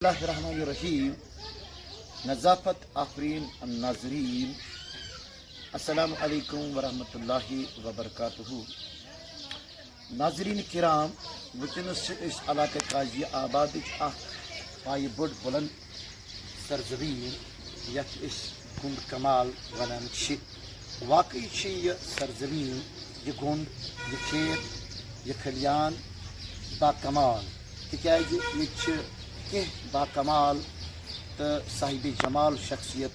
اللہ الرحمن الرحیم نظافت آفرین الناظرین السلام علیکم ورحمۃ اللہ وبرکاتہ ناظرین کرام ونکس علاقہ قاضی آباد پائے بڑ بلند سرزمین یتھ گنڈ کمال ونان واقعی یہ سرزمین یہ گنڈ یہ کھیت یہ کھلیان با کمال تکیاز یہ با کمال تو صاحب جمال شخصیت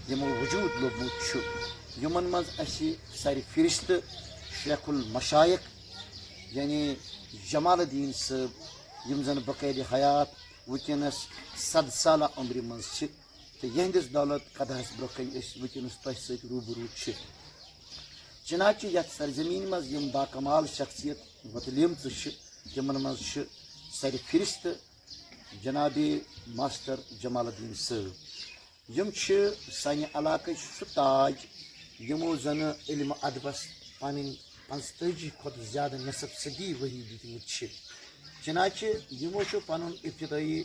یمو وجود لوبمت یمن مز سر فہرست شیخ المشائق یعنی جمال الدین صٲب یم زن بقید حیات ونکس 100 سالہ عمر مز تو یہندس دولت قدہس برکن ونکس تہ ست روبرو چنانچہ یتھ سرزمین مز یم با کمال شخصیت وتلیم تمن مز سر فہرست جناب ماسٹر جمال الدین صٲب یم سانہ علاقہ سہ تاج یمو زن علم ادبس پن 45 کھت زیادہ نصف صدی وحی دتمت چنانچہ یمو پن ابتدائی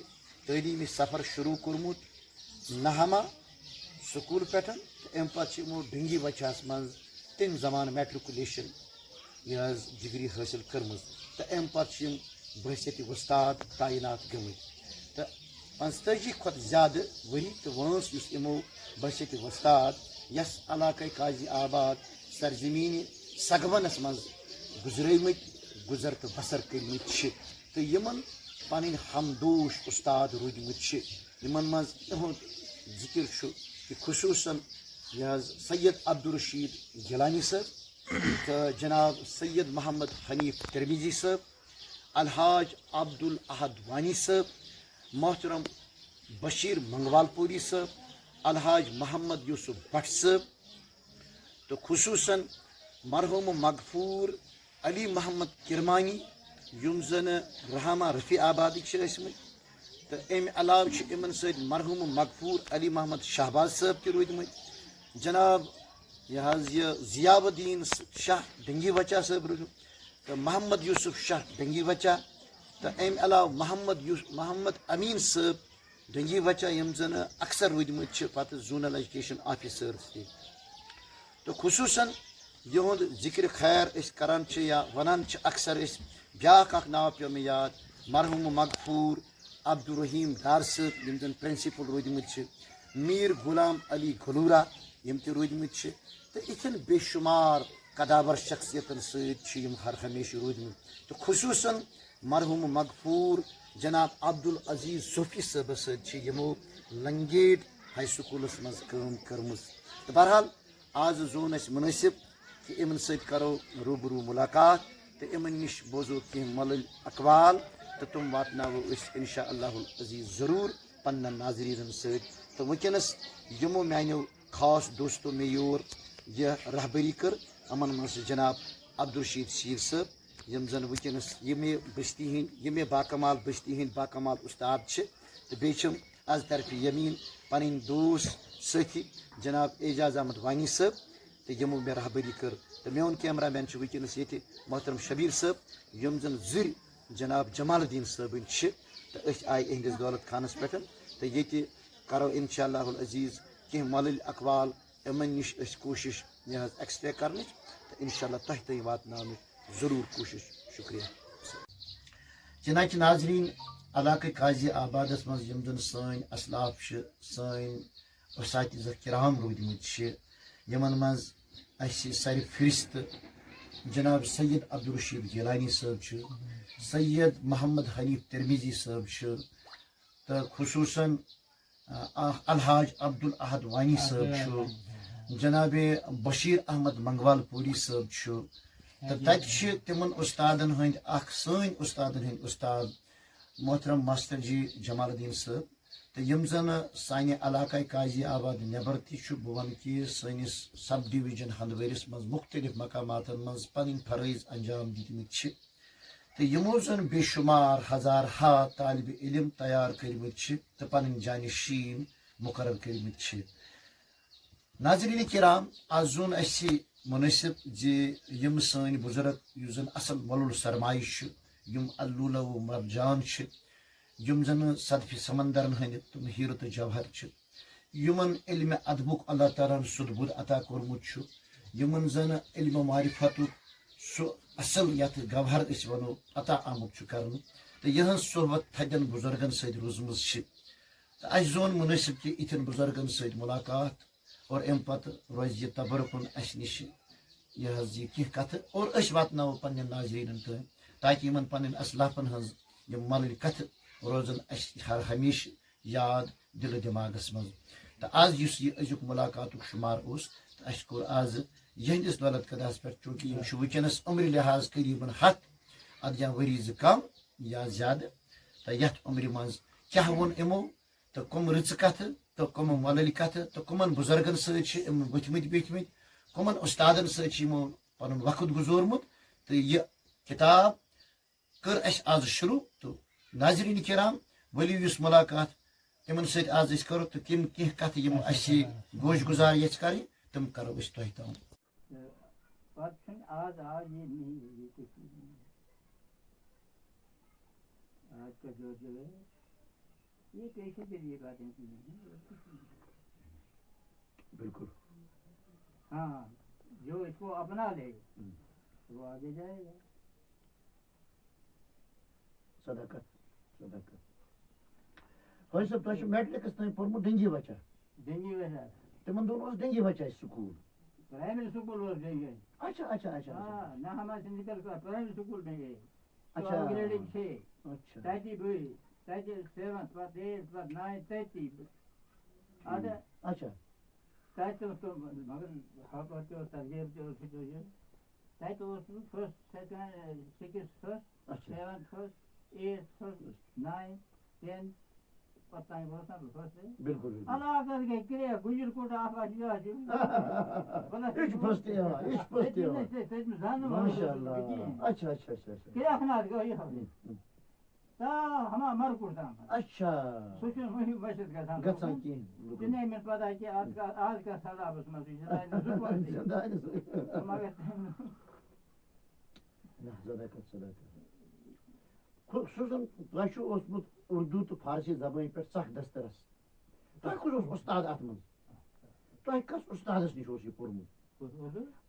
تعلیمی سفر شروع کورمت نہما سکول پہ ام پتہ یمو ڈنگی وچھس مز تم زمان میٹرکولیشن یہ ڈگری حاصل کرم تو ام پتہ بحثیت وستاد تعینات گمت تو 45 کھت زیادہ وری تو وانس اس امو بحثیت وستاد یس علاقہ قاضی آباد سرزمین سگونس مز گزریمت گزر تو بسر کرمت تو یمن پن ہمدوش استاد رودمت یمن مز ذکر کہ خصوصاً یہ سید عبدالرشید گیلانی صاحب تو جناب سید محمد حنیف ترمیزی صاحب الحاج عبدالاحد وانی صاحب محترم بشیر منگوال پوری صاحب الحاج محمد یوسف بٹ صاحب تو خصوصاً مرحوم مغفور علی محمد کرمانی یم زن رحمہ رفیع آبادی تو ام علاوہ امن ست مرحوم مغفور علی محمد شہباز صاحب تہ رودمت جناب یہ ضیاء الدین شاہ ڈنگی وچا صاحب رودمت تو محمد یوسف شاہ ڈنگی وچا تو ام علاوہ محمد امین صاحب ڈنگی وچا یم زن اکثر رودمت پتہ زونل ایجوکیشن آفیسرز تہ تو خصوصاً یہد ذکر خیر کران یا ونان اکثر بیاکھ اخ ناو پیو مے یاد مرحوم مغفور عبدالرحیم دار صاحب یم زن پرنسپل رودمت میر غلام علی گلورا یم تہ رودمت تو اتھن بے شمار قداور شخصیتن ست ہر ہمیشہ رودمت تو خصوصاً مرحوم مغفور جناب عبدالعزیز صوفی صاحب ست یمو لنگیٹ ہائی سکولس مز کام کرمز تو بہرحال آز زون اس مناسب کہ امن ست کرو روبرو ملاقات تو امن نش بوزو کی ملل اقوال تو تم واتنو انشاء اللہ العزیز ضرور پنن ناظرین ست تو ونکس یمو میانو خاص دوستو میں یور یہ رہبری کر امن مز جناب عبدالرشید شیر صاحب یم زن ونکس بستی ہند یہ باکمال بستی ہند باکمال استاد تو بیچم از طرف یمین پن دوست ساتھی جناب اعجاز احمد وانی صاحب تو یمو مے رہبری کر تو میون کیمرہ مین ونکس یہ محترم شبیر صاحب یم زن زر جناب جمال الدین صٲبن تو آئی اہندس دولت خانس پہ تو یہ کرو انشاء اللہ العزیز کی ملل اقوال امن نش کوشش یہ ایکسٹرا کرنے تو انشاء اللہ تہ تھی واتن ضرور کوشش شکریہ چنانچہ ناظرین علاقہ قاضی آبادس مز یم زن سن اسلاف سن اساتذہ کرام رودمت یمن مز سر فہرست جناب سید عبدالرشید گیلانی صاحب سید محمد حنیف ترمیزی صاحب تو خصوصاً الحاج عبدالاحد وانی صاحب جناب بشیر احمد منگوال پوری صاحب تو تتہ تمن استادن ہند سن استادن ہند استاد محترم ماسٹر جی جمال الدین صاحب تو یم زن سانہ علاقہ قاضی آباد نبر تہ بہ ون کہ سنس سب ڈویژن ہندوارس مز مختلف مقامات مز پن فرائض انجام دتمت تو یمو زن بے شمار ہزار ہا طالب علم تیار کرمت تو پن جانشین مقرر کرمت ناظرین کرام آز زون مناسب یم سن بزرگ اس زن اصل مولل سرمایہ یم اللولو مرجان یم زن صدفِ سمندرن ہندِ تم ہیرو تو جوہر چھ یمن علم ادبک اللہ تعالیٰ سد بد عطا کورمت چھ یمن زن علم معرفتک سہ اصل یتھ گوہر اس ونو عطا آمت چھ کرن تو یہن صحبت تھدین بزرگن ست روزمز چھ تو اس زون مناسب کہ اتھن بزرگن ست ملاقات اور ام پتہ روز یہ تبرکن اس نش یہ حض یہ کی کت اور اس واتنو پنن ناظرین تم تاکہ یمن پنن اسلافن ہز یہ ملل کت روزن اس ہر ہمیشہ یاد دل دماغس مز تو آز اس یہ ازیک ملاقات شمار اس تو اس کور آز یہندس دولت قداس پہ چونکہ یہ ونکس عمر لحاظ قریباً 100 ادیا وری ز کم یا زیادہ تو یت عمر مز کیا ون امو تو کم رچ کت تو کم ملل کت تو کمن بزرگن ست وتھمت بیٹھمت کمن استادن ستمو پن وقت گزورمت تو یہ کتاب کر اس آز شروع تو ناظرین کرام ولیو اس ملاقات تمن ست آز اس کرو تو کم کی کت یم اس گوش گزار یچ کریں تم کرو اس تہ تام آج یہ آج کا جو ہے یہ پیشے کے لیے باتیں کی بالکل ہاں جو اس کو اپنا لے وہ آگے جائے گا صداقت صداقت ہوئی صاحب تہ میٹرکس تین پورمت ڈنگی بچہ ڈنگی ویسا تمن دون ڈنگی بچہ سکول پرائمری سکول وہ ڈنگی اچھا اچھا اچھا ہاں نہ ہمارے سے نکل کر پرائمری سکول میں گئے اچھا گریڈنگ 6 اچھا تاتی بھئی تاتی 7th پتہ 8th پتہ 9th تاتی آدھا اچھا تاتی اس کو مگر حقوق کے ترغیب کے اس کو جو تاتی اس کو first second 6th first 7th first 8th first 9th 10th پتہ نہیں بہت سب فرسٹ بالکل اللہ کر کے کرے گجر کوٹ آپ اجا جو اچ فرسٹ ہے اچ فرسٹ ہے ماشاءاللہ اچھا اچھا اچھا کیا خنات گئی تا ہما مر کوٹا اچھا سوچ مہی بچت گژھان گژھان کی جنے میں پتہ کہ آج کا سلا بس مزے مگر نہ صداقت صداقت خصوصاً تہ اوسمت اردو تو فارسی زبان پہ سخ دسترس تہ کس استاد ات من تہ کس استادس نش یہ پورمت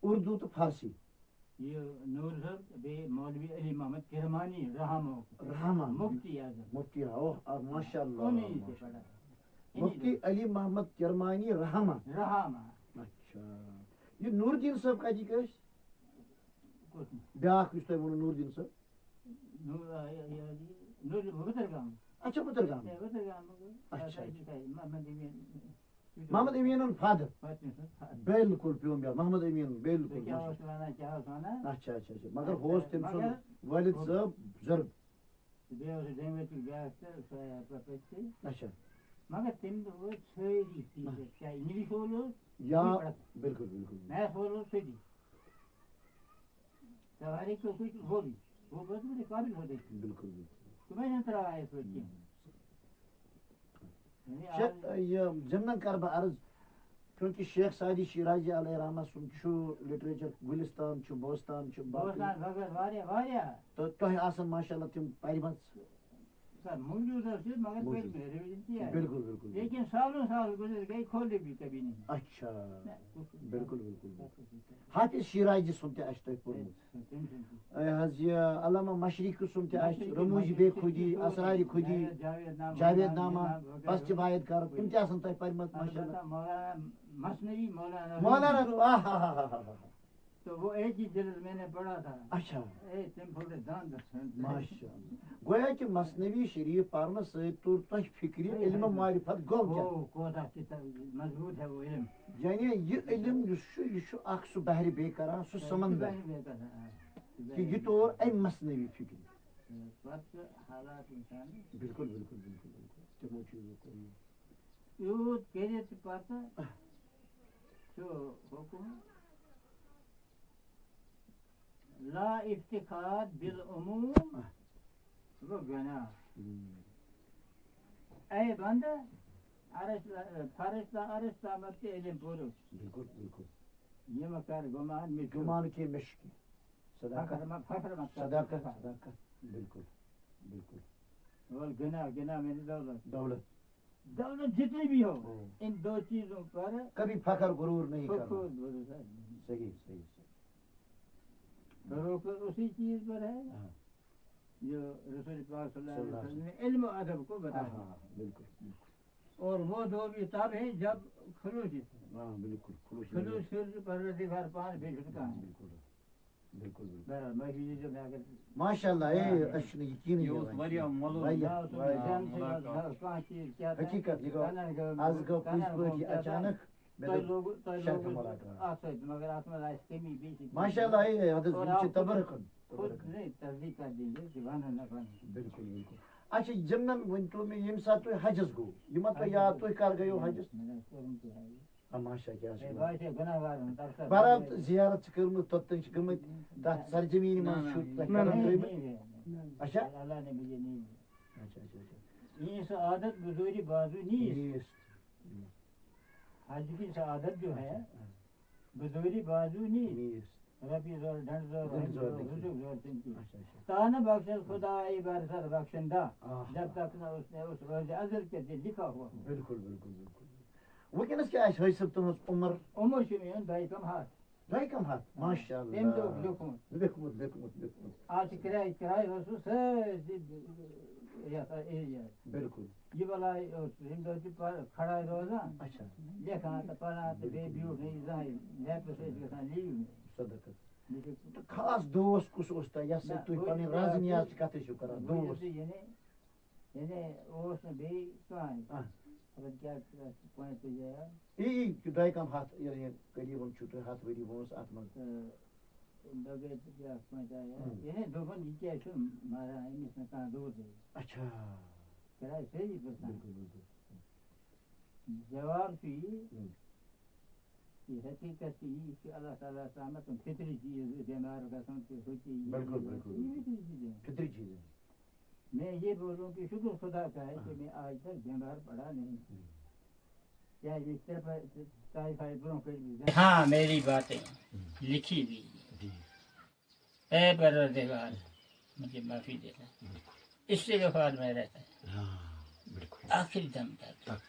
اردو تو فارسی یہ نور صاحب بے مولوی علی محمد کرمانی رحمہ مفتی اعظم مفتی اوہ ماشاءاللہ انہیں سے پڑھا مفتی علی محمد کرمانی رحمہ اچھا یہ نور الدین صاحب کتی کس بیاکھ اس تہ ون نور الدین صاحب نور بترگام اچھا بترگام اچھا محمد امین فادر بالکل پیون بیاکھ محمد امین بالکل کیا وانا اچھا اچھا اچھا مگر ہوس تم سن والد صاحب بزرگ اچھا مگر تم ساری کیا انگلش بولو یا بالکل بالکل میتھ بولو سیدھی سواری کو کچھ ہوگی وہ بہت بڑے قابل ہوتے بالکل تمہیں نہیں طرح آئے سوچیں یہ ضمن کر بہ عرض کیونکہ شیخ سعدی شیرازی علیہ رحمہ سن لٹریچر گلستان بوستان تو تہ آسان ماشاء اللہ تم پرمت موجود مگر ریویژن کیا بالکل بالکل لیکن سالوں سال گزر گئے کھولے بھی کبھی نہیں اچھا بالکل بالکل حافظ شیرازی سن تہ تہ پورمت حض یہ علامہ مشرق سن تہ رموز بے خودی اسرار خودی جاوید نامہ بس باید کر تم تہ آسان تہ پرمت ماشاء اللہ مثنوی مولانا تو وہ ایک ہی جلد میں نے پڑھا تھا اچھا ماشاء اللہ گویا کہ مثنوی شریف پڑھنے ست تور تہ فکر علم معرفت گو مضبوط ہے وہ علم یعنی یہ علم یہ اخ سہ بحر بے کران سہ سمندر کہ یہ طور ام مثنوی فکر حالات انسان بالکل بالکل بالکل بالکل تمو چیزوں کو یوت کرت پتہ جو حکم لا افتخار بالعموم وہ گناہ اے بندہ فرشتہ ارشتہ مت علم پورو بالکل بالکل یہ مکر گمان میں گمان کی مشک صداقت فخر مت صداقت صداقت بالکل بالکل اور گنا میں دولت دولت جتنی بھی ہو ان دو چیزوں پر کبھی فخر غرور نہیں کرنا. خود بھروسہ نہیں. صحیح صحیح فروغ اسی چیز پر ہے جو رسول پاک صلی اللہ علیہ وسلم نے علم و ادب کو بتایا. بالکل اور وہ دو بھی تب ہیں جب خلوص بالکل خلوص پھر پروردگار پان بے چھٹکا ہے. بالکل بہرحال میں یہ جو میں اگر ماشاء اللہ اچھا یقین حقیقت اچانک مگر ات میں کمی بیشی ماشاء اللہ تبرکن خود نہیں تصدیق کر دیں گے کہ بنا نہ بنا. بالکل اچھا جمن ونتو میں یم سات تھی حجس گو یہ مت یاد تھی کر گیو حجس ماشاء بہرحال زیارت کرمت توتن گمت تک سرزمین من اچھا اللہ نے مجھے نہیں یہ سعادت بزوری بازو نہیں حج کی سعادت جو ہے بزوری بازو نہیں ربی زور ڈھنڈ زور زور تنکی تانا بخش خدا برسر بخشندہ جب تک نہ اس نے اس روز ازل کے دل لکھا ہوا. بالکل وکنس کیا حیثیت تہذ عمر شمیون دائی کم ہاتھ ماشاء تم دو لکھمت آج کرائے رسو ایریا بالکل یہ بلا کھڑا روزان لکھان تو پڑھان تو بے بیوٹ نہیں زہاں لیپس گھان لیو صدقت خاص دوست کس اس تہ یس تھی پن راز نیاز کت کران دوست یعنی اس نے بی کہاں کیا پوائنٹ پہ جایا یہ دائی کم ہاتھ قریباً چھو تھی ہاتھ وری وس ات من دگے کیا پوائنٹ آیا یعنی دوپن یہ کیا چھو مارا امس میں کہاں دور دے. اچھا کرائے صحیح پرسان جواب تھی یہ حقیقت یہ کہ اللہ تعالیٰ سامت فطری چیز بیمار گھن سے ہوتی ہے. بالکل فطری چیز ہے. میں یہ بولوں کہ شکر خدا کا ہے کہ میں آج تک بیمار پڑا نہیں. ہاں میری باتیں لکھی ہوئی اے پروردگار مجھے معافی دینا اس سے وفاد میں رہتا ہے آخر دم تک.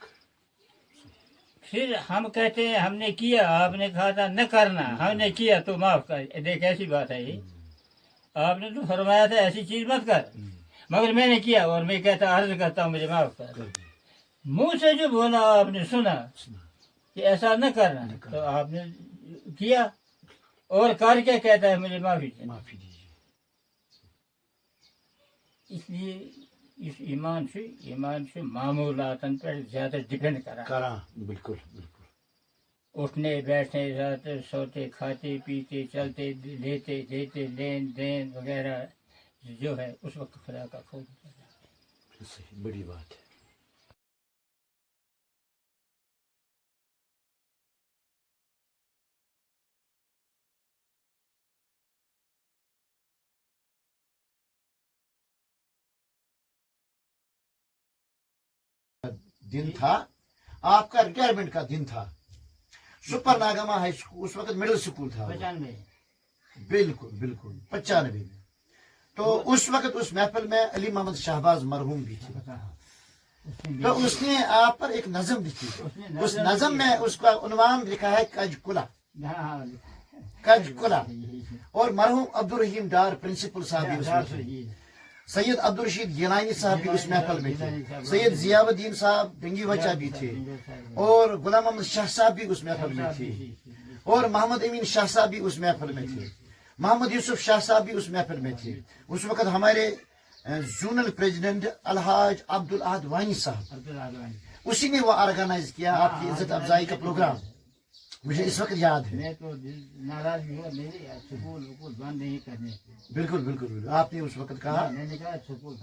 پھر ہم کہتے ہیں ہم نے کیا آپ نے کہا تھا نہ کرنا ہم نے کیا تو معاف کر. دیکھ ایسی بات ہے یہ آپ نے تو فرمایا تھا ایسی چیز مت کر مگر میں نے کیا اور میں کہتا عرض کرتا ہوں مجھے معاف کر. منہ سے جو بولا آپ نے سنا کہ ایسا نہ کرنا تو آپ نے کیا اور کر کے کہتا ہے مجھے معافی دیجیے. اس لیے اس ایمان سے معمولاتن پر زیادہ ڈپینڈ کرا. بالکل اٹھنے بیٹھنے جاتے سوتے کھاتے پیتے چلتے لیتے دیتے لین دین وغیرہ جو ہے اس وقت خدا کا خوف. بڑی بات ہے. دن تھا آپ کا ریٹائرمنٹ کا دن تھا. سپر ناگما ہائی اسکول اس وقت مڈل اسکول تھا. 95 بالکل 95 میں. تو اس وقت اس محفل میں علی محمد شہباز مرحوم بھی تھے. تو اس نے آپ پر ایک نظم لکھی. اس نظم میں اس کا عنوان لکھا ہے کج کلا اور مرحوم عبدالرحیم ڈار پرنسپل صاحب بھی اس میں تھے. سید عبدالرشید گیلانی صاحب بھی اس محفل میں تھے. سید ضیاء الدین صاحب ڈنگی وچا بھی تھے اور غلام محمد شاہ صاحب بھی اس محفل میں تھے اور محمد امین شاہ صاحب بھی اس محفل میں تھے. محمد یوسف شاہ صاحب بھی اس محفل میں تھے. اس وقت ہمارے زونل پریزیڈنٹ الحاج عبدالاحد وانی صاحب اسی نے وہ آرگنائز کیا آپ کی عزت افزائی کا پروگرام. مجھے اس وقت یاد ہے. میں تو ناراض ہوا میرے سکول بند نہیں کرنے. بالکل آپ نے اس وقت کہا میں نے کہا سکول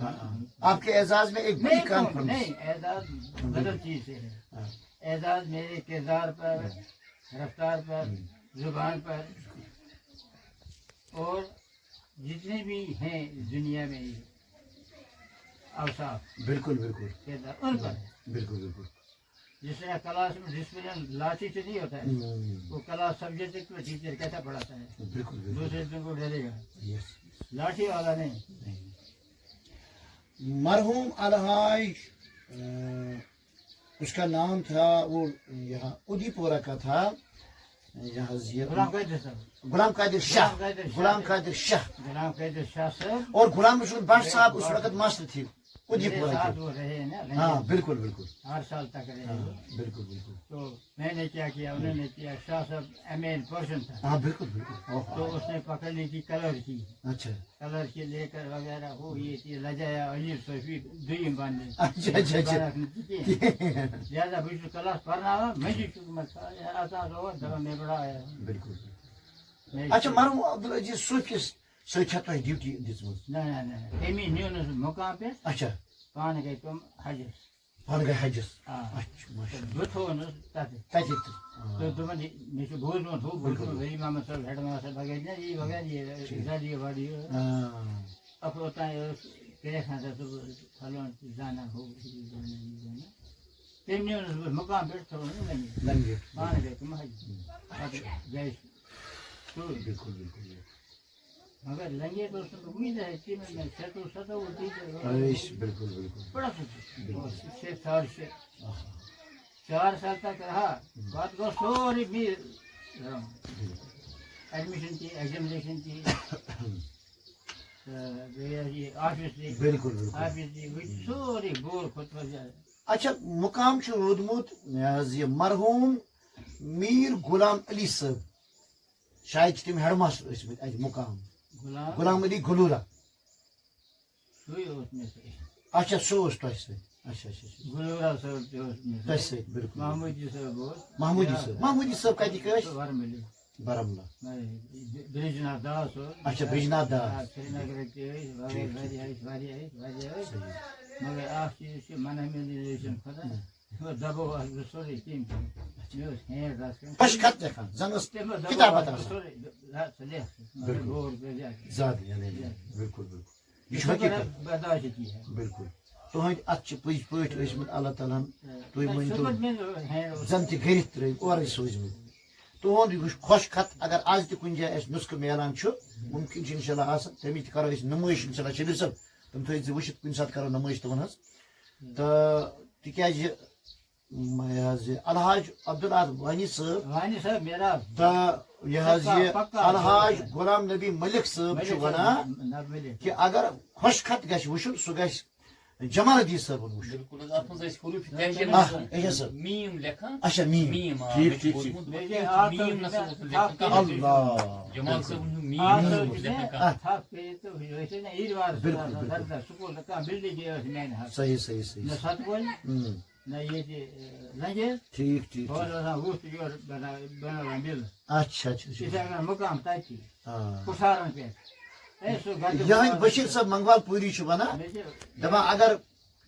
آپ کے اعزاز میں ایک بڑی کانفرنس. نہیں اعزاز بدل چیز ہے. اعزاز میرے کردار پر رفتار پر زبان پر اور جتنے بھی ہیں دنیا میں اوصاف بالکل کردار ان پر بالکل جس طرح کلاس میں ڈسپلن لاٹھی سے نہیں ہوتا ہے وہ کلاس سبجیکٹ میں ٹیچر کیسا پڑھاتا ہے دوسرے دن کو ڈرے گا لاٹھی والا نہیں. مرحوم الحاج اس کا نام تھا وہ یہاں ادی پورہ کا تھا یہاں غلام قادر صاحب غلام قادر شاہ غلام قادر شاہ غلام قادر شاہ صاحب اور غلام رسول بٹ صاحب اس وقت ماسٹر تھے ادی میرے پورہ ساتھ کے وہ رہے ہیں نا ہاں بالکل بالکل ہر سال تک رہے ہاں وہ۔ بالکل بالکل تو میں نے کیا کیا انہوں نے کیا شاہ صاحب ایم اے پرسن تھا ہاں بالکل بالکل تو اس نے پکڑنے کی کلر کی اچھا کلر کے لے کر وغیرہ وہ یہ چیز لجایا عجیب صوفی دویم بننے اچھا اچھا اچھا زیادہ بچ کلاس پڑھنا ہوا مجھے آسان ہوا دبا میں بڑا آیا بالکل اچھا مرحوم عبدالعزیز صوفیس سۭتۍ چھا تۄہہِ ڈیوٹی دِژمٕژ نہ نہ نہ تمی نیونس مقام پہ اچھا پانہٕ گٔے تِم حجس پانہٕ گٔے حجس آ اچھا ماشاء اللہ بہٕ تھوونس تتہِ تتہِ تہٕ دوٚپن مےٚ چھُ بوٗزمُت ہُہ بوٗزمُت ؤلی محمد صٲب ہیڈ ماسٹر وغیرہ نہ یی وغیرہ یہِ زدیہِ وڑیہِ اب اوتانۍ ٲس کریکھ نظر صُبحس پھلون زانہ ہُہ زانہ یہِ زانہ تٔمۍ نیونس بہٕ مقام پٮ۪ٹھ تھوونس لنگہِ لنگہِ پانہٕ گٔے تِم حجس پتہٕ گٔے سورُے بالکل بالکل مگر لنگے تو اس میں امید ہے کہ میں سیٹو سدا ہوتی ہے بالکل بالکل بڑا خوش سے سال سے 4 سال تک رہا بات کو سوری بھی ایڈمیشن کی ایگزامینیشن کی یہ آفس دی بالکل بالکل آفس دی وہ سوری بور خود وجہ اچھا مقام چھُ روٗدمُت یہِ مرحوٗم میٖر غلام علی صٲب شاید چھِ تِم ہیڈ ماسٹر ٲسمٕتۍ اَتہِ مقام غلام علی گلورا سوئی اوس میں سے اچھا سُہ اوس تۄہہِ سۭتۍ اچھا اچھا اچھا گلورا صاحب تہِ اوس میں تۄہہِ سے سۭتۍ بالکل محمودی صاحب اوس محمودی صٲب کتِکۍ ٲسۍ ورملی بارہمولہ برجناتھ داس اوس اچھا برجناتھ داس سرینگر تہِ ٲسۍ واریاہ ٲسۍ مگر اکھ چیٖز چھُ منہملیشن خۄدا دبو آس بہٕ سورُے کیٚمۍ مےٚ اوس ہینڈ رس خۄش خط لیکھان زن ٲس کِتابت آسان سورُے ژٕ لیکھ مگر غور کٔرۍ زیادٕ یعنی بالکل بالکل یہِ چھُ حقیٖقت برداشت کی ہے بالکل تُہنٛدۍ اتھ چھِ پٔزۍ پٲٹھۍ ٲسمٕتۍ اللہ تعالیٰ ہن تُہۍ ؤنۍتو ہینڈ اوس زن تہِ گٔرِتھ ترٲوِتھ اورے سوٗزمٕتۍ تُہُنٛد یہِ خۄش خط اگر آز تہِ کُنہِ جایہِ اَسہِ نُسخہٕ میلان چھُ مُمکِن چھُ انشاء اللہ آسان تَمِچ تہِ کرو أسۍ نُمٲیش انشاء اللہ شبیٖر صٲب تِم تھٲیِو ژٕ وٕچھِتھ کُنہِ ساتہٕ کرو نُمٲیش تِمن ہٕنٛز تہٕ تِکیازِ یہِ حظ یہِ الحاج عبدالعاد وانی صٲب وانی صاحب میرا تہٕ یہِ حظ یہِ الحاج غلام نبی ملک صٲب چھُ ونان کہِ اگر خۄش خط گژھِ وٕچھُن سُہ گژھِ جمال الدین صٲبُن وٕچھُن بالکل اتھ منٛز ٲسۍ حروٗف اچھا صٲب میٖم لیکھان اچھا میٖم میٖم ٹھیٖک ٹھیٖک ٹھیٖک میٖم نسا اوس نہٕ لیکھان کانٛہہ اللہ جمال صٲبُن ہُنٛد میٖم آ نسا صٲب اوس چھِ لیکھان مےٚ کانٛہہ تھپھ پیٚیہِ تہٕ یہِ ٲسۍ نہ عیٖدوار سکوٗل کانٛہہ بِلڈِنٛگ ٲس میانہِ ہتھ صحیح صحیح نہ صحیح سَتہٕ کۄلہِ نہ ییٚتہِ لنگیز ٹھیٖک ٹھیٖک بہٕ اوسُس آسان وُہ تہٕ یورٕ بناوان بِلہٕ اچھا اچھا یِتھے اچھا کٔنۍ مُقام تَتہِ آ کُٹھارن پٮ۪ٹھ ہے سُہ یِہٕنٛدۍ بشیٖر صٲب منگوال پوٗری چھُ ونان مےٚ چھِ دپان اگر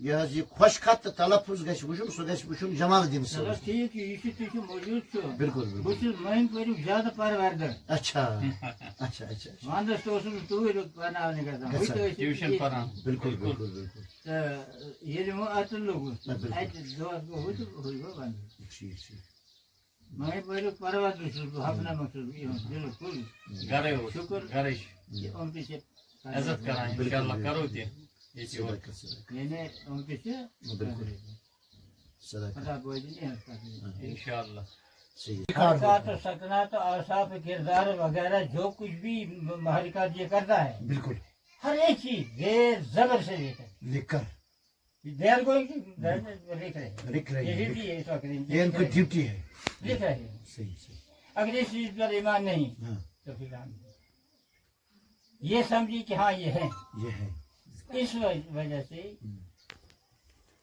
یہِ حظ یہِ خۄش خط تہٕ تلفظ گژھِ وٕچھُن سُہ گژھِ وٕچھُن جمال الدین چلو صٲب ٹھیٖک چھُ یہِ چھُ تہِ چھُ موجوٗد چھُ بالکل بہٕ بالکل چھُس مٔہِنٛدۍ پٲرِیُک زیادٕ پروردٕ اچھا اچھا اچھا ونٛدس تہِ اوسُس بہٕ توٗرۍ پرناونہِ گژھان ہُتہِ ٲسۍ ٹیوٗشن پران بالکل بالکل بالکل تہٕ ییٚلہِ وۄنۍ اَتہٕ لوٚگُس نہ بالکل اَتہِ دۄہس گوٚو ہُتہِ ہُے گوٚو ونٛدٕ ٹھیٖک ٹھیٖک مٔہِنٛدۍ پٲرِیُک پروردٕ چھُس بہٕ حفناوان چھُس بہٕ یِہُنٛد بِلکُل گرے اوس شُکُر گرٕچ یِم تہِ چھِ عزت کران انشاء اللہ کرو تہِ ییٚتہِ یورٕ صداقت صداقت یعنی یِم تہِ چھِ بالکل صداقت خدا بوزِ یِہٕنٛز کتھ انشاء اللہ صحیح حرکات و سکنات و اوصاف کردار وغیرہ جو کچھ بھی محرکات یہ کرتا ہے بالکل ہر ایک چیز زیر زبر سے لے کر لکھ کر دیر کو لکھ رہے لکھ رہے یہ ہیں ڈیوٹی ہے اس وقت یہ ان کی ڈیوٹی ہے لکھ رہے ہیں صحیح صحیح اگر اس چیز پر ایمان نہیں ہاں تو پھر ہم یہ سمجھی کہ ہاں یہ ہے یہ ہے اس وجہ سے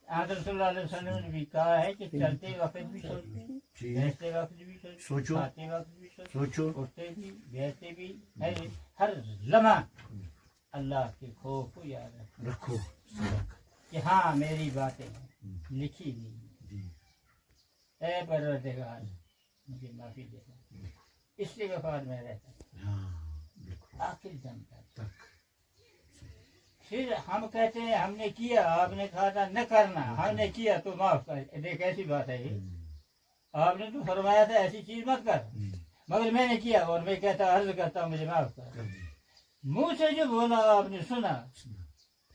حضرت صلی اللہ علیہ وسلم نے بھی کہا ہے کہ چلتے وقت بھی سوچو ٹھیک بیٹھتے وقت بھی سوچو سوچو کھاتے وقت بھی سوچو سوچو اٹھتے بھی بیٹھتے بھی ہر لمحہ اللہ کے خوف کو یاد رکھو رکھو صداقت کہ ہاں میری باتیں لکھی ہوئی جی اے پروردگار مجھے معافی دینا اس سے وفاد میں رہتا ہوں ہاں بالکل آخر دم تک تک پھر ہم کہتے ہیں ہم نے کیا آپ نے کہا تھا نہ کرنا ہم نے کیا تو معاف کر دیکھ ایسی بات ہے یہ آپ نے تو فرمایا تھا ایسی چیز مت کر مگر میں نے کیا اور میں کہتا عرض کرتا ہوں مجھے معاف کر منہ سے جو بولا آپ نے سنا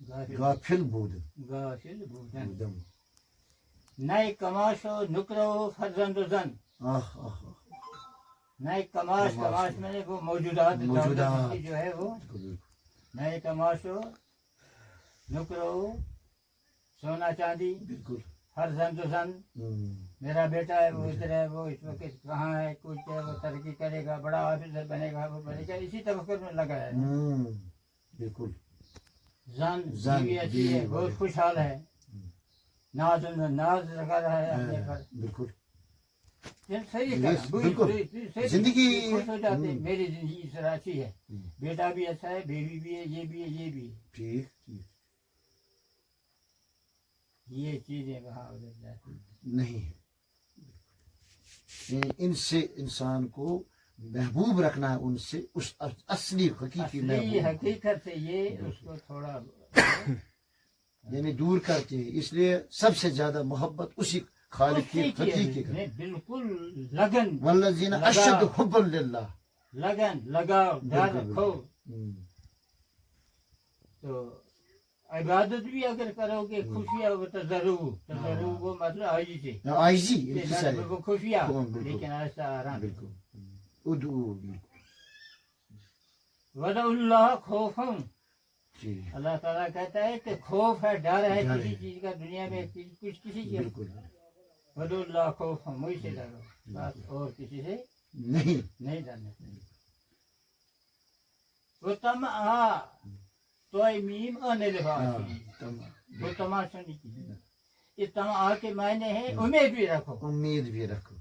غافل بودم غافل بودن بودم نئے کماش و نکرو فرزند و زن آہ آہ آہ نئے کماش کماش میں نے وہ موجودات موجودات دولت کی جو ہے وہ بالکل نئے کماش و نکرو سونا چاندی بالکل ہر زن و زن میرا بیٹا ہے وہ ادھر ہے وہ اس وقت کہاں ہے کچھ ہے وہ ترقی کرے گا بڑا آفیسر بنے گا وہ بنے گا اسی تفکر میں لگا ہے بالکل زن زن بیوی اچھی بیوی ہے بہت خوشحال ہے ناز لگا رہا ہے اپنے پر بالکل یہ صحیح Yes, کرنا بالکل. صحیح زندگی- خوش ہو جاتے ہیں میری زندگی اس طرح اچھی ہے بیٹا بھی اچھا ہے بیوی بھی ہے یہ بھی ہے یہ بھی ہے ٹھیک ٹھیک یہ چیزیں وہاں ادھر جاتی ہیں نہیں ان سے انسان کو محبوب رکھنا ہے ان سے اس اصلی حقیقی اصلی محبوب حقیقت سے یہ اس کو تھوڑا یعنی دور کرتے ہیں اس لیے سب سے زیادہ محبت اسی خالق کی اسی کی حقیقی کا ہے، بالکل لگن والذین اشد حبا للہ لگن لگاؤ ڈر بالکل، رکھو بالکل. تو عبادت بھی اگر کرو گے خفیہ وہ تضرع وہ مطلب آئی سے عاجزی کہ انکساری وہ خفیہ بالکل. لیکن آہستہ آرام بالکل ادعو بالکل وَدَعُوا اللہ خوفاً جی اللہ تعالیٰ کہتا ہے کہ خوف ہے ڈر ہے ڈر کسی ہے. چیز کا دنیا میں کچھ کسی چیز بالکل وَدَعُوا اللہ خوفاً مجھ سے ڈرو بس اور کسی سے نہیں نہیں ڈرنا چاہیے وہ تو میم ہاں تمام وہ تماشا نہیں کی یہ تمام کے معنی ہے امید بھی رکھو امید بھی رکھو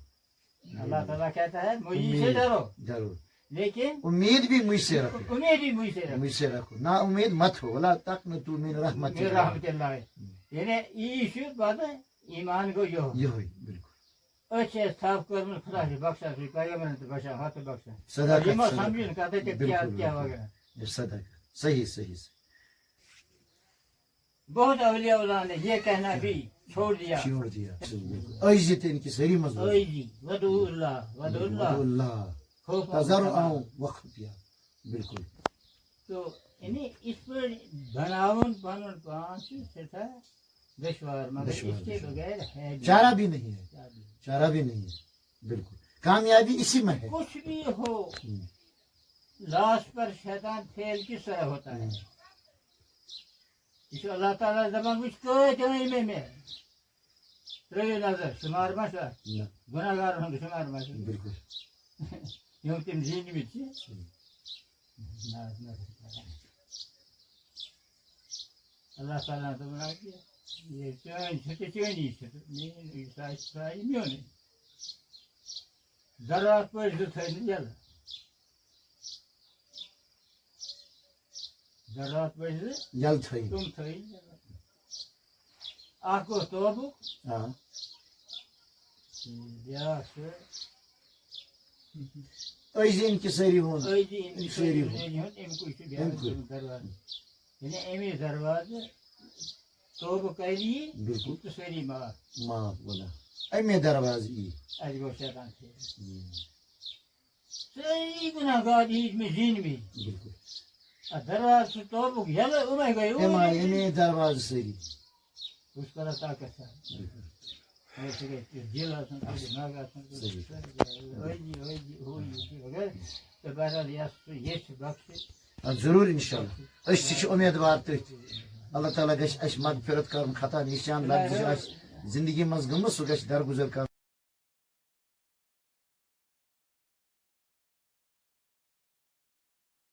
اللہ تعالیٰ کہتا ہے مجھ سے ڈرو ضرور لیکن امید بھی مجھ سے رکھو امید بھی مجھ سے رکھو مجھ سے رکھو نا امید مت ہو ولا تک نہ تو من رحمت میرے رحمت اللہ ہے یعنی یہ شو بات ہے ایمان کو یہ ہو یہ ہوئی بالکل اچھے صاف کرنے خدا سے بخشا سے پیغمبر نے بخشا ہاتھ بخشا صداقت یہ مت صداقت. سمجھو نا کہتے کہ کیا بالکل، کیا بالکل. وغیرہ یہ صدقہ صحیح صحیح صحیح بہت اولیاء اللہ نے یہ کہنا بھی چھوڑ دیا چھوڑ دیا عزت ان کی صحیح مضبوط اوئی جی ودعو اللہ ودعو اللہ اللہ خوف تضرعا وخفیا بالکل تو یعنی اس پر بناون پانون پانچ سٹھا دشوار مگر اس دشوار، کے دشوار. بغیر ہے بھی چارہ بھی نہیں ہے چارہ. چارہ بھی نہیں ہے بالکل کامیابی اسی میں ہے کچھ بھی ہو لاش پر شیطان فیل کس طرح ہوتا ہے اس اللہ تعالیٰ زبان کچھ کوئی میں ترے نظر شمار مشا نہ، گناہ گار ہوں شمار مشا بالکل یوں تم زین بھی تھی اللہ تعالیٰ تو بنا دیا یہ چین چھتے چینی چھتے نہیں سائی میوں نہیں ذرات پر جو تھے نہیں جل ذرات پر جو یل تھئی تم تھے آپ کو توبو ہاں بیاس عزت ان کی سری ہون اوئی جی سری ہون ام کو اس بیاس دروازہ یعنی امی دروازہ توبہ کری بالکل تو سری معاف معاف بنا امی دروازه ای از گو شیطان سے سری گناہ گار ایج میں زین بھی بالکل دروازہ سے توبہ یلا امے گئے اما امی دروازه سری اس کا طاقت ہے ایسے کہ جیل آسن تو ناگ آسن تو اوئی جی ہوئی وغیرہ تو بہرحال یہ بخش ضرور انشاءاللہ اس تہ امیدوار تھی اللہ تعالیٰ گژھِ اَسہِ مغفرت کرُن خطا نشان لفظ زندگی مز گٔمٕژ سُہ گژھِ درگُزر کرُن